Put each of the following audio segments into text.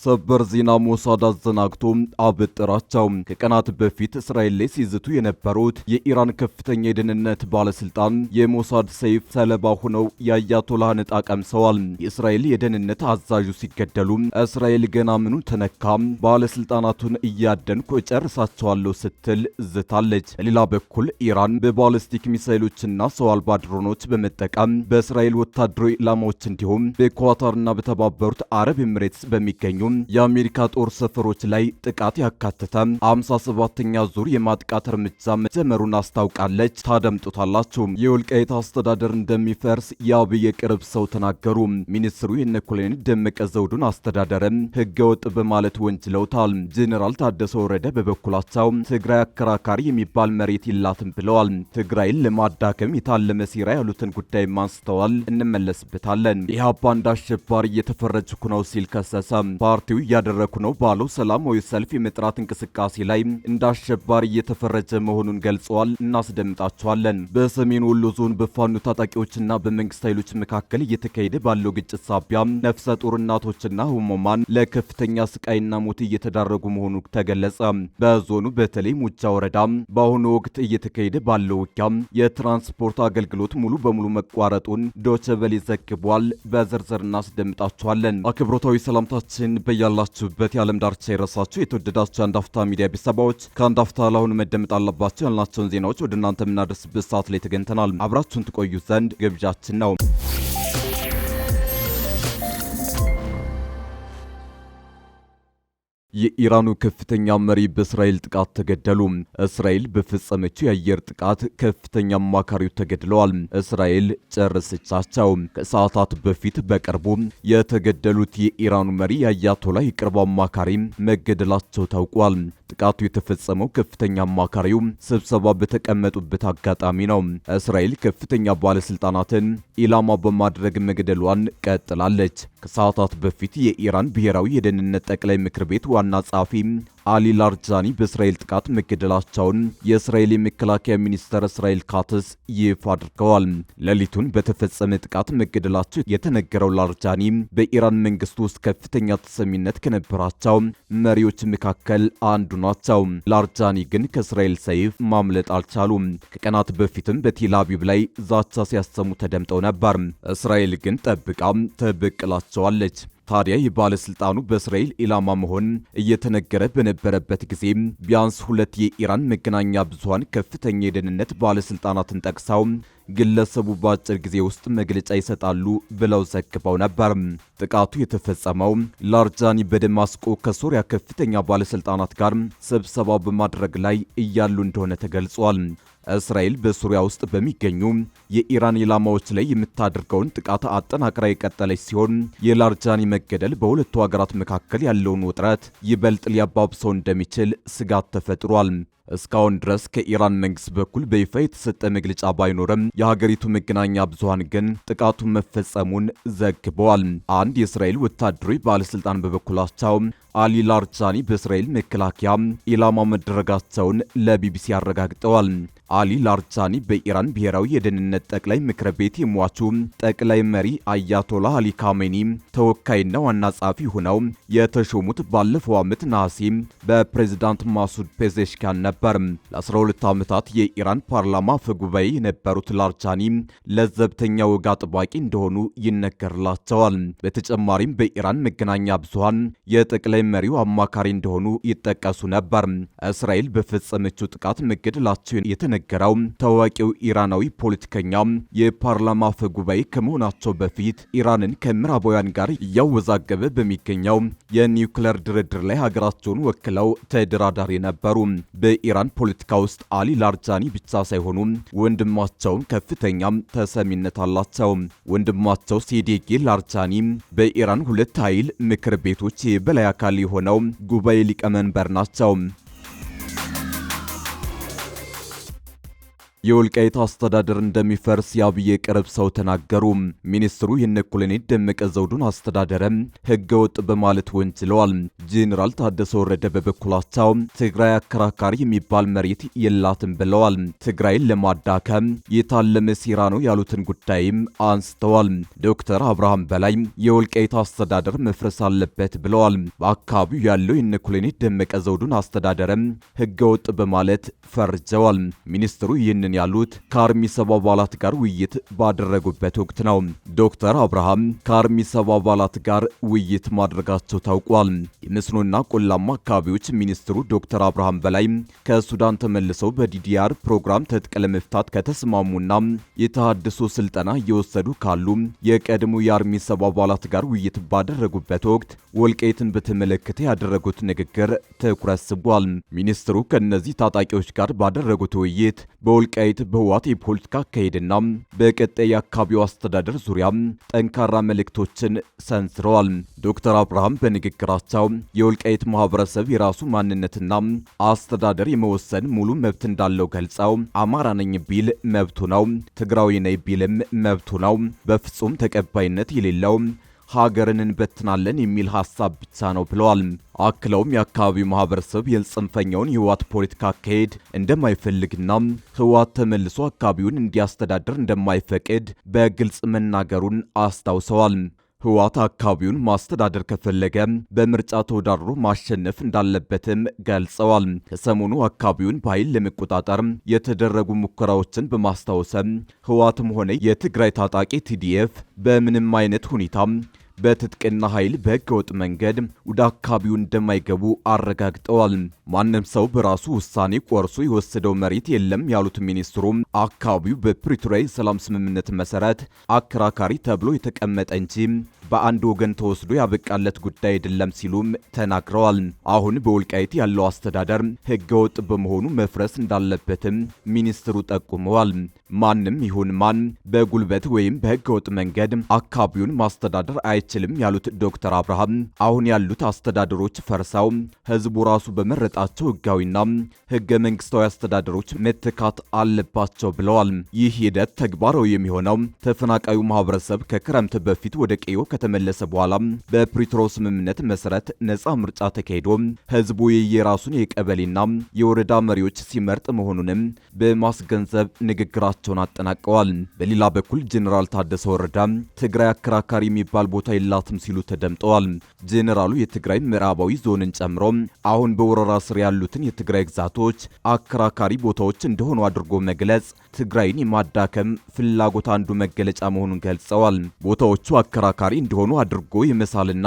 ሰበር ዜና ሞሳድ አዘናግቶ አበጠራቸው። ከቀናት በፊት እስራኤል ላይ ሲዝቱ የነበሩት የኢራን ከፍተኛ የደህንነት ባለስልጣን የሞሳድ ሰይፍ ሰለባ ሆነው የአያቶላህን ዕጣ ቀምሰዋል። የእስራኤል የደህንነት አዛዡ ሲገደሉ እስራኤል ገና ምኑ ተነካ፣ ባለስልጣናቱን እያደንኩ እጨርሳቸዋለሁ ስትል ዝታለች። በሌላ በኩል ኢራን በባሊስቲክ ሚሳይሎችና ሰው አልባ ድሮኖች በመጠቀም በእስራኤል ወታደራዊ ኢላማዎች እንዲሁም በኳታርና በተባበሩት አረብ ኤምሬትስ በሚገኙ የአሜሪካ ጦር ሰፈሮች ላይ ጥቃት ያካተተ 57ኛ ዙር የማጥቃት እርምጃ መጀመሩን አስታውቃለች። ታደምጡታላችሁ። የወልቃይት አስተዳደር እንደሚፈርስ የአብይ የቅርብ ሰው ተናገሩ። ሚኒስትሩ የኮሎኔል ደመቀ ዘውዱን አስተዳደርም ህገወጥ በማለት ወንጅለውታል። ጄኔራል ታደሰ ወረደ በበኩላቸው ትግራይ አከራካሪ የሚባል መሬት የላትም ብለዋል። ትግራይን ለማዳከም የታለመ ሴራ ያሉትን ጉዳይ አንስተዋል። እንመለስበታለን። ኢህአፓ እንደ አሸባሪ እየተፈረጅኩ ነው ሲል ከሰሰ። ፓርቲው እያደረኩ ነው ባለው ሰላማዊ ሰልፍ የመጥራት እንቅስቃሴ ላይ እንደ አሸባሪ እየተፈረጀ መሆኑን ገልጸዋል። እናስደምጣቸዋለን። በሰሜን ወሎ ዞን በፋኖ ታጣቂዎችና በመንግስት ኃይሎች መካከል እየተካሄደ ባለው ግጭት ሳቢያ ነፍሰ ጡር እናቶችና ህሙማን ለከፍተኛ ስቃይና ሞት እየተዳረጉ መሆኑ ተገለጸ። በዞኑ በተለይ ሙጃ ወረዳ በአሁኑ ወቅት እየተካሄደ ባለው ውጊያ የትራንስፖርት አገልግሎት ሙሉ በሙሉ መቋረጡን ዶቼ ቬለ ዘግቧል። በዝርዝር እናስደምጣቸዋለን። አክብሮታዊ ሰላምታችን በያላችሁበት የዓለም ዳርቻ የረሳችሁ የተወደዳችሁ አንድ አፍታ ሚዲያ ቤተሰቦች ከአንድ አፍታ ለአሁኑ መደመጥ አለባቸው ያልናቸውን ዜናዎች ወደ እናንተ የምናደርስበት ሰዓት ላይ ተገኝተናል። አብራችሁን ትቆዩ ዘንድ ግብዣችን ነው። የኢራኑ ከፍተኛ መሪ በእስራኤል ጥቃት ተገደሉ። እስራኤል በፈጸመችው የአየር ጥቃት ከፍተኛ አማካሪው ተገድለዋል። እስራኤል ጨረሰቻቸው። ከሰዓታት በፊት በቅርቡ የተገደሉት የኢራኑ መሪ የአያቶላ የቅርብ አማካሪ መገደላቸው ታውቋል። ጥቃቱ የተፈጸመው ከፍተኛ አማካሪው ስብሰባ በተቀመጡበት አጋጣሚ ነው። እስራኤል ከፍተኛ ባለስልጣናትን ኢላማ በማድረግ መግደሏን ቀጥላለች። ከሰዓታት በፊት የኢራን ብሔራዊ የደህንነት ጠቅላይ ምክር ቤት ዋና ጸሐፊ አሊ ላርጃኒ በእስራኤል ጥቃት መገደላቸውን የእስራኤል የመከላከያ ሚኒስትር እስራኤል ካትስ ይፋ አድርገዋል። ሌሊቱን በተፈጸመ ጥቃት መገደላቸው የተነገረው ላርጃኒ በኢራን መንግስት ውስጥ ከፍተኛ ተሰሚነት ከነበራቸው መሪዎች መካከል አንዱ ናቸው። ላርጃኒ ግን ከእስራኤል ሰይፍ ማምለጥ አልቻሉም። ከቀናት በፊትም በቴል አቪቭ ላይ ዛቻ ሲያሰሙ ተደምጠው ነበር። እስራኤል ግን ጠብቃ ተበቅላቸዋለች። ታዲያ የባለስልጣኑ በእስራኤል ኢላማ መሆን እየተነገረ በነበረበት ጊዜ ቢያንስ ሁለት የኢራን መገናኛ ብዙሃን ከፍተኛ የደህንነት ባለስልጣናትን ጠቅሰው ግለሰቡ በአጭር ጊዜ ውስጥ መግለጫ ይሰጣሉ ብለው ዘግበው ነበር። ጥቃቱ የተፈጸመው ላርጃኒ በደማስቆ ከሶሪያ ከፍተኛ ባለስልጣናት ጋር ስብሰባ በማድረግ ላይ እያሉ እንደሆነ ተገልጿል። እስራኤል በሱሪያ ውስጥ በሚገኙ የኢራን ኢላማዎች ላይ የምታደርገውን ጥቃት አጠናክራ የቀጠለች ሲሆን የላርጃኒ መገደል በሁለቱ ሀገራት መካከል ያለውን ውጥረት ይበልጥ ሊያባብሰው እንደሚችል ስጋት ተፈጥሯል። እስካሁን ድረስ ከኢራን መንግስት በኩል በይፋ የተሰጠ መግለጫ ባይኖርም የሀገሪቱ መገናኛ ብዙሃን ግን ጥቃቱን መፈጸሙን ዘግበዋል። አንድ የእስራኤል ወታደራዊ ባለስልጣን በበኩላቸው አሊ ላርጃኒ በእስራኤል መከላከያ ኢላማ መደረጋቸውን ለቢቢሲ አረጋግጠዋል። አሊ ላርጃኒ በኢራን ብሔራዊ የደህንነት ጠቅላይ ምክር ቤት የሟቹ ጠቅላይ መሪ አያቶላ አሊ ካሜኒ ተወካይና ዋና ጸሐፊ ሆነው የተሾሙት ባለፈው ዓመት ነሐሴ በፕሬዝዳንት ማሱድ ፔዜሽኪያን ነበር። ለ12 ዓመታት የኢራን ፓርላማ አፈ ጉባኤ የነበሩት ላርጃኒ ለዘብተኛ ወግ አጥባቂ እንደሆኑ ይነገርላቸዋል። በተጨማሪም በኢራን መገናኛ ብዙሃን የጠቅላይ መሪው አማካሪ እንደሆኑ ይጠቀሱ ነበር። እስራኤል በፈጸመችው ጥቃት መገደላቸው የተነገረው ታዋቂው ኢራናዊ ፖለቲከኛ የፓርላማ አፈ ጉባኤ ከመሆናቸው በፊት ኢራንን ከምዕራባውያን ጋር እያወዛገበ በሚገኘው የኒውክሌር ድርድር ላይ ሀገራቸውን ወክለው ተደራዳሪ ነበሩ። በኢራን ፖለቲካ ውስጥ አሊ ላርጃኒ ብቻ ሳይሆኑ ወንድማቸውም ከፍተኛ ተሰሚነት አላቸው። ወንድማቸው ሴዴጌ ላርጃኒ በኢራን ሁለት ኃይል ምክር ቤቶች የበላይ አካል የሆነው ጉባኤ ሊቀመንበር ናቸው። የወልቃይት አስተዳደር እንደሚፈርስ የአብይ የቅርብ ሰው ተናገሩ። ሚኒስትሩ የኮሎኔል ደመቀ ዘውዱን አስተዳደር ህገወጥ በማለት ወንጅለዋል። ጄኔራል ታደሰ ወረደ በበኩላቸው ትግራይ አከራካሪ የሚባል መሬት የላትም ብለዋል። ትግራይን ለማዳከም የታለመ ሴራ ነው ያሉትን ጉዳይም አንስተዋል። ዶክተር አብርሃም በላይ የወልቃይት አስተዳደር መፍረስ አለበት ብለዋል። በአካባቢው ያለው የኮሎኔል ደመቀ ዘውዱን አስተዳደር ህገወጥ በማለት ፈርጀዋል። ሚኒስትሩ ይህንን ያሉት ከአርሚ ሰብ አባላት ጋር ውይይት ባደረጉበት ወቅት ነው። ዶክተር አብርሃም ከአርሚ ሰብ አባላት ጋር ውይይት ማድረጋቸው ታውቋል። የመስኖና ቆላማ አካባቢዎች ሚኒስትሩ ዶክተር አብርሃም በላይ ከሱዳን ተመልሰው በዲዲአር ፕሮግራም ትጥቅ ለመፍታት ከተስማሙና የተሃድሶ ስልጠና እየወሰዱ ካሉ የቀድሞ የአርሚ ሰብ አባላት ጋር ውይይት ባደረጉበት ወቅት ወልቃይትን በተመለከተ ያደረጉት ንግግር ትኩረት ስቧል። ሚኒስትሩ ከነዚህ ታጣቂዎች ጋር ባደረጉት ውይይት በወልቃይት በህወሓት የፖለቲካ አካሄድና በቀጣይ የአካባቢው አስተዳደር ዙሪያ ጠንካራ መልእክቶችን ሰንዝረዋል። ዶክተር አብርሃም በንግግራቸው የወልቃይት ማህበረሰብ የራሱ ማንነትና አስተዳደር የመወሰን ሙሉ መብት እንዳለው ገልጸው አማራ ነኝ ቢል መብቱ ነው፣ ትግራዊ ነኝ ቢልም መብቱ ነው፣ በፍጹም ተቀባይነት የሌለው ሀገርን እንበትናለን የሚል ሐሳብ ብቻ ነው ብለዋል። አክለውም የአካባቢው ማህበረሰብ የጽንፈኛውን የህወሓት ፖለቲካ አካሄድ እንደማይፈልግና ህወሓት ተመልሶ አካባቢውን እንዲያስተዳድር እንደማይፈቅድ በግልጽ መናገሩን አስታውሰዋል። ህወሓት አካባቢውን ማስተዳደር ከፈለገ በምርጫ ተወዳድሮ ማሸነፍ እንዳለበትም ገልጸዋል። ከሰሞኑ አካባቢውን በኃይል ለመቆጣጠር የተደረጉ ሙከራዎችን በማስታወስም ህወሓትም ሆነ የትግራይ ታጣቂ ቲዲኤፍ በምንም አይነት ሁኔታ በትጥቅና ኃይል በህገወጥ መንገድ ወደ አካባቢው እንደማይገቡ አረጋግጠዋል። ማንም ሰው በራሱ ውሳኔ ቆርሶ የወሰደው መሬት የለም ያሉት ሚኒስትሩ አካባቢው በፕሪቶሪያ የሰላም ስምምነት መሰረት አከራካሪ ተብሎ የተቀመጠ እንጂ በአንድ ወገን ተወስዶ ያበቃለት ጉዳይ አይደለም ሲሉም ተናግረዋል። አሁን በወልቃይት ያለው አስተዳደር ህገወጥ በመሆኑ መፍረስ እንዳለበትም ሚኒስትሩ ጠቁመዋል። ማንም ይሁን ማን በጉልበት ወይም በህገወጥ መንገድ አካባቢውን ማስተዳደር አይችልም ያሉት ዶክተር አብርሃም አሁን ያሉት አስተዳደሮች ፈርሰው ህዝቡ ራሱ በመረጣቸው ህጋዊና ህገ መንግስታዊ አስተዳደሮች መተካት አለባቸው ብለዋል። ይህ ሂደት ተግባራዊ የሚሆነው ተፈናቃዩ ማህበረሰብ ከክረምት በፊት ወደ ቀዮ ከተመለሰ በኋላ በፕሪቶሪያው ስምምነት መሰረት ነጻ ምርጫ ተካሂዶ ህዝቡ የየራሱን የቀበሌና የወረዳ መሪዎች ሲመርጥ መሆኑንም በማስገንዘብ ንግግራቸውን አጠናቀዋል። በሌላ በኩል ጄኔራል ታደሰ ወረደ ትግራይ አከራካሪ የሚባል ቦታ የላትም ሲሉ ተደምጠዋል። ጄኔራሉ የትግራይ ምዕራባዊ ዞንን ጨምሮ አሁን በወረራ ስር ያሉትን የትግራይ ግዛቶች አከራካሪ ቦታዎች እንደሆኑ አድርጎ መግለጽ ትግራይን የማዳከም ፍላጎት አንዱ መገለጫ መሆኑን ገልጸዋል። ቦታዎቹ አከራካሪ እንዲሆኑ አድርጎ የመሳልና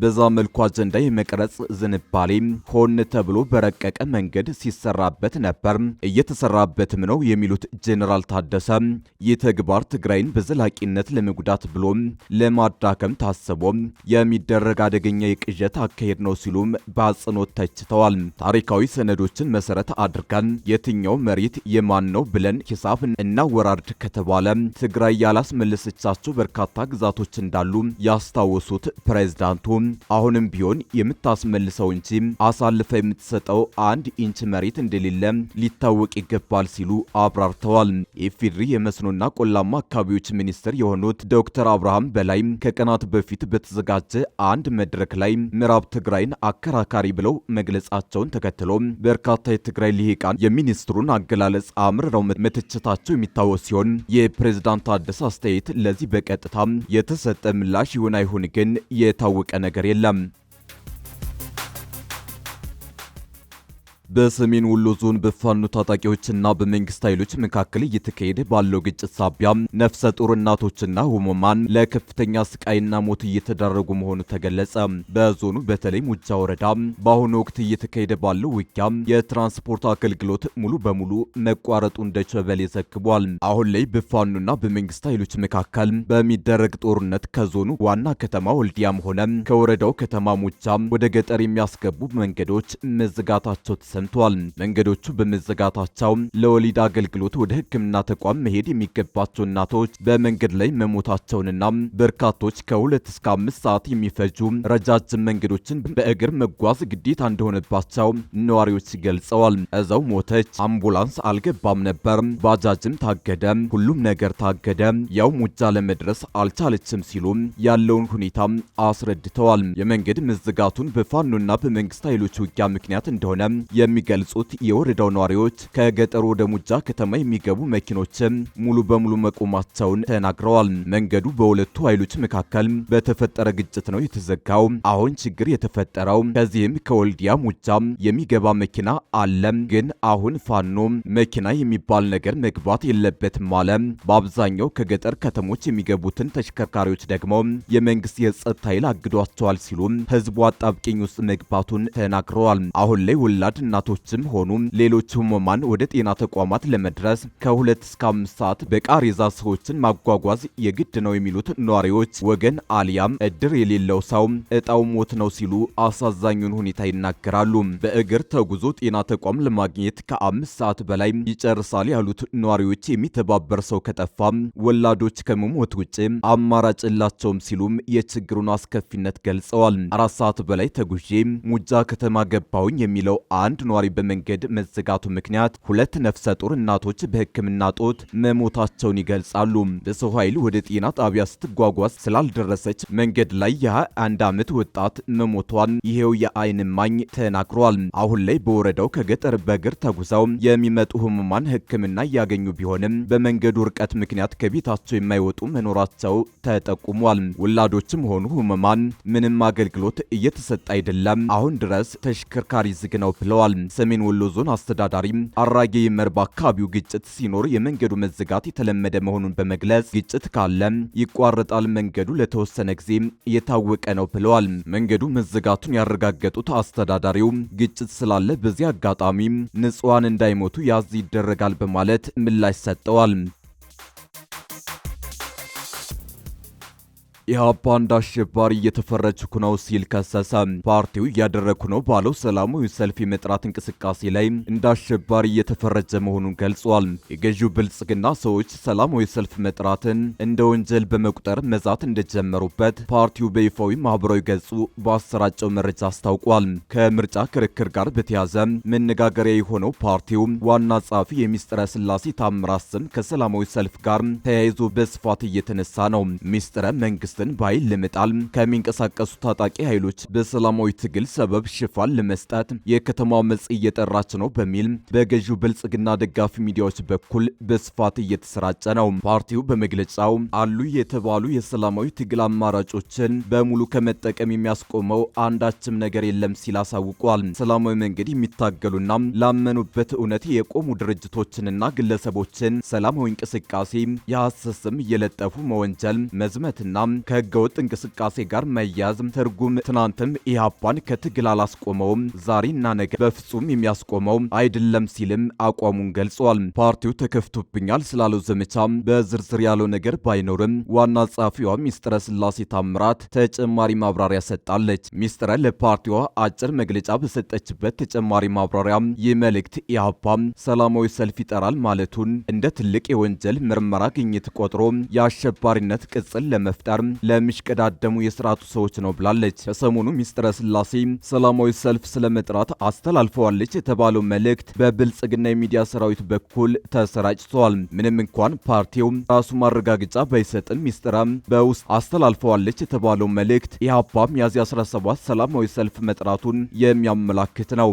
በዛ መልኩ አጀንዳ የመቅረጽ ዝንባሌ ሆን ተብሎ በረቀቀ መንገድ ሲሰራበት ነበር፣ እየተሰራበትም ነው የሚሉት ጄኔራል ታደሰ ይህ ተግባር ትግራይን በዘላቂነት ለመጉዳት ብሎ ለማዳከም ታስቦ የሚደረግ አደገኛ የቅዠት አካሄድ ነው ሲሉም በአጽንኦት ተችተዋል። ታሪካዊ ሰነዶችን መሰረት አድርገን የትኛው መሬት የማን ነው ብለን ሂሳብ እናወራርድ ከተባለ ትግራይ ያላስመለሰቻቸው በርካታ ግዛቶች እንዳሉ ያስታወሱት ፕሬዝዳንቱ አሁንም ቢሆን የምታስመልሰው እንጂ አሳልፈ የምትሰጠው አንድ ኢንች መሬት እንደሌለ ሊታወቅ ይገባል ሲሉ አብራርተዋል። የኢፌዴሪ የመስኖና ቆላማ አካባቢዎች ሚኒስትር የሆኑት ዶክተር አብርሃም በላይ ከቀናት በፊት በተዘጋጀ አንድ መድረክ ላይ ምዕራብ ትግራይን አከራካሪ ብለው መግለጻቸውን ተከትሎ በርካታ የትግራይ ልሂቃን የሚኒስትሩን አገላለጽ አምርረው መተቸታቸው የሚታወስ ሲሆን የፕሬዝዳንት ታደሰ አስተያየት ለዚህ በቀጥታ የተሰጠ ምላሽ ይሁን አይሁን ግን የታወቀ ነገር የለም። በሰሜን ወሎ ዞን በፋኖ ታጣቂዎችና በመንግስት ኃይሎች መካከል እየተካሄደ ባለው ግጭት ሳቢያ ነፍሰ ጡር እናቶችና ህሙማን ለከፍተኛ ስቃይና ሞት እየተዳረጉ መሆኑ ተገለጸ። በዞኑ በተለይ ሙጃ ወረዳ በአሁኑ ወቅት እየተካሄደ ባለው ውጊያ የትራንስፖርት አገልግሎት ሙሉ በሙሉ መቋረጡን ደቸበሌ ዘግቧል። አሁን ላይ በፋኖና በመንግስት ኃይሎች መካከል በሚደረግ ጦርነት ከዞኑ ዋና ከተማ ወልዲያም ሆነ ከወረዳው ከተማ ሙጃ ወደ ገጠር የሚያስገቡ መንገዶች መዘጋታቸው ተሰምቷል። ተሰምቷል። መንገዶቹ በመዘጋታቸው ለወሊድ አገልግሎት ወደ ሕክምና ተቋም መሄድ የሚገባቸው እናቶች በመንገድ ላይ መሞታቸውንና በርካቶች ከ2 እስከ 5 ሰዓት የሚፈጁ ረጃጅም መንገዶችን በእግር መጓዝ ግዴታ እንደሆነባቸው ነዋሪዎች ገልጸዋል። እዛው ሞተች፣ አምቡላንስ አልገባም ነበር፣ ባጃጅም ታገደ፣ ሁሉም ነገር ታገደ፣ ያው ሙጃ ለመድረስ አልቻለችም ሲሉ ያለውን ሁኔታ አስረድተዋል። የመንገድ መዘጋቱን በፋኖና በመንግስት ኃይሎች ውጊያ ምክንያት እንደሆነ የሚገልጹት የወረዳው ነዋሪዎች ከገጠሩ ወደ ሙጃ ከተማ የሚገቡ መኪኖች ሙሉ በሙሉ መቆማቸውን ተናግረዋል። መንገዱ በሁለቱ ኃይሎች መካከል በተፈጠረ ግጭት ነው የተዘጋው። አሁን ችግር የተፈጠረው ከዚህም ከወልዲያ ሙጃ የሚገባ መኪና አለ፣ ግን አሁን ፋኖ መኪና የሚባል ነገር መግባት የለበትም አለ። በአብዛኛው ከገጠር ከተሞች የሚገቡትን ተሽከርካሪዎች ደግሞ የመንግስት የጸጥታ ኃይል አግዷቸዋል ሲሉ ህዝቡ አጣብቂኝ ውስጥ መግባቱን ተናግረዋል። አሁን ላይ ወላድ እናቶችም ሆኑ ሌሎች ህሙማን ወደ ጤና ተቋማት ለመድረስ ከ2 እስከ 5 ሰዓት በቃሬዛ ሰዎችን ማጓጓዝ የግድ ነው የሚሉት ነዋሪዎች ወገን አሊያም እድር የሌለው ሰው እጣው ሞት ነው ሲሉ አሳዛኙን ሁኔታ ይናገራሉ። በእግር ተጉዞ ጤና ተቋም ለማግኘት ከ5 ሰዓት በላይ ይጨርሳል ያሉት ነዋሪዎች የሚተባበር ሰው ከጠፋ ወላዶች ከመሞት ውጭ አማራጭ የላቸውም ሲሉም የችግሩን አስከፊነት ገልጸዋል። 4 ሰዓት በላይ ተጉዤ ሙጃ ከተማ ገባሁኝ የሚለው አንድ ነዋሪ በመንገድ መዘጋቱ ምክንያት 2 ነፍሰ ጡር እናቶች በሕክምና ጦት መሞታቸውን ይገልጻሉ። በሰው ኃይል ወደ ጤና ጣቢያ ስትጓጓዝ ስላልደረሰች መንገድ ላይ የ21 ዓመት ወጣት መሞቷን ይሄው የአይን እማኝ ተናግሯል። አሁን ላይ በወረዳው ከገጠር በእግር ተጉዘው የሚመጡ ህሙማን ሕክምና እያገኙ ቢሆንም በመንገዱ ርቀት ምክንያት ከቤታቸው የማይወጡ መኖራቸው ተጠቁሟል። ወላዶችም ሆኑ ህሙማን ምንም አገልግሎት እየተሰጠ አይደለም፣ አሁን ድረስ ተሽከርካሪ ዝግ ነው ብለዋል። ሰሜን ወሎ ዞን አስተዳዳሪ አራጌ ይመር በአካባቢው ግጭት ሲኖር የመንገዱ መዘጋት የተለመደ መሆኑን በመግለጽ ግጭት ካለ ይቋረጣል፣ መንገዱ ለተወሰነ ጊዜ የታወቀ ነው ብለዋል። መንገዱ መዘጋቱን ያረጋገጡት አስተዳዳሪው ግጭት ስላለ በዚህ አጋጣሚ ንጹሃን እንዳይሞቱ ያዝ ይደረጋል በማለት ምላሽ ሰጥተዋል። ኢህአፓ እንደ አሸባሪ እየተፈረጅኩ ነው ሲል ከሰሰ። ፓርቲው እያደረኩ ነው ባለው ሰላማዊ ሰልፍ የመጥራት እንቅስቃሴ ላይ እንደ አሸባሪ እየተፈረጀ መሆኑን ገልጿል። የገዢው ብልጽግና ሰዎች ሰላማዊ ሰልፍ መጥራትን እንደ ወንጀል በመቁጠር መዛት እንደጀመሩበት ፓርቲው በይፋዊ ማህበራዊ ገጹ ባሰራጨው መረጃ አስታውቋል። ከምርጫ ክርክር ጋር በተያያዘ መነጋገሪያ የሆነው ፓርቲው ዋና ጸሐፊ የሚስጥረ ስላሴ ታምራት ስም ከሰላማዊ ሰልፍ ጋር ተያይዞ በስፋት እየተነሳ ነው። ሚስጥረ መንግስት በኃይል ለመጣል ከሚንቀሳቀሱ ታጣቂ ኃይሎች በሰላማዊ ትግል ሰበብ ሽፋን ለመስጠት የከተማ አመጽ እየጠራች ነው በሚል በገዢው ብልጽግና ደጋፊ ሚዲያዎች በኩል በስፋት እየተሰራጨ ነው። ፓርቲው በመግለጫው አሉ የተባሉ የሰላማዊ ትግል አማራጮችን በሙሉ ከመጠቀም የሚያስቆመው አንዳችም ነገር የለም ሲል አሳውቋል። ሰላማዊ መንገድ የሚታገሉና ላመኑበት እውነት የቆሙ ድርጅቶችንና ግለሰቦችን ሰላማዊ እንቅስቃሴ የሐሰት ስም እየለጠፉ መወንጀል፣ መዝመትና ከህገወጥ እንቅስቃሴ ጋር መያዝ ትርጉም ትናንትም ኢህአፓን ከትግል አላስቆመውም፣ ዛሬና ነገ በፍጹም የሚያስቆመው አይደለም ሲልም አቋሙን ገልጿል። ፓርቲው ተከፍቶብኛል ስላለው ዘመቻ በዝርዝር ያለው ነገር ባይኖርም ዋና ጸሐፊዋ ሚስጥረ ስላሴ ታምራት ተጨማሪ ማብራሪያ ሰጣለች። ሚስጥረ ለፓርቲዋ አጭር መግለጫ በሰጠችበት ተጨማሪ ማብራሪያ ይህ መልእክት ኢህአፓ ሰላማዊ ሰልፍ ይጠራል ማለቱን እንደ ትልቅ የወንጀል ምርመራ ግኝት ቆጥሮ የአሸባሪነት ቅጽል ለመፍጠር ለሚሽቀዳደሙ የስርዓቱ ሰዎች ነው ብላለች። ከሰሞኑ ሚስጥረ ስላሴ ሰላማዊ ሰልፍ ስለመጥራት አስተላልፈዋለች የተባለው መልእክት በብልጽግና የሚዲያ ሰራዊት በኩል ተሰራጭቷል። ምንም እንኳን ፓርቲው ራሱ ማረጋገጫ ባይሰጥም ሚስጥረ በውስጥ አስተላልፈዋለች የተባለው መልእክት ኢህአፓ ሚያዝያ 17 ሰላማዊ ሰልፍ መጥራቱን የሚያመላክት ነው።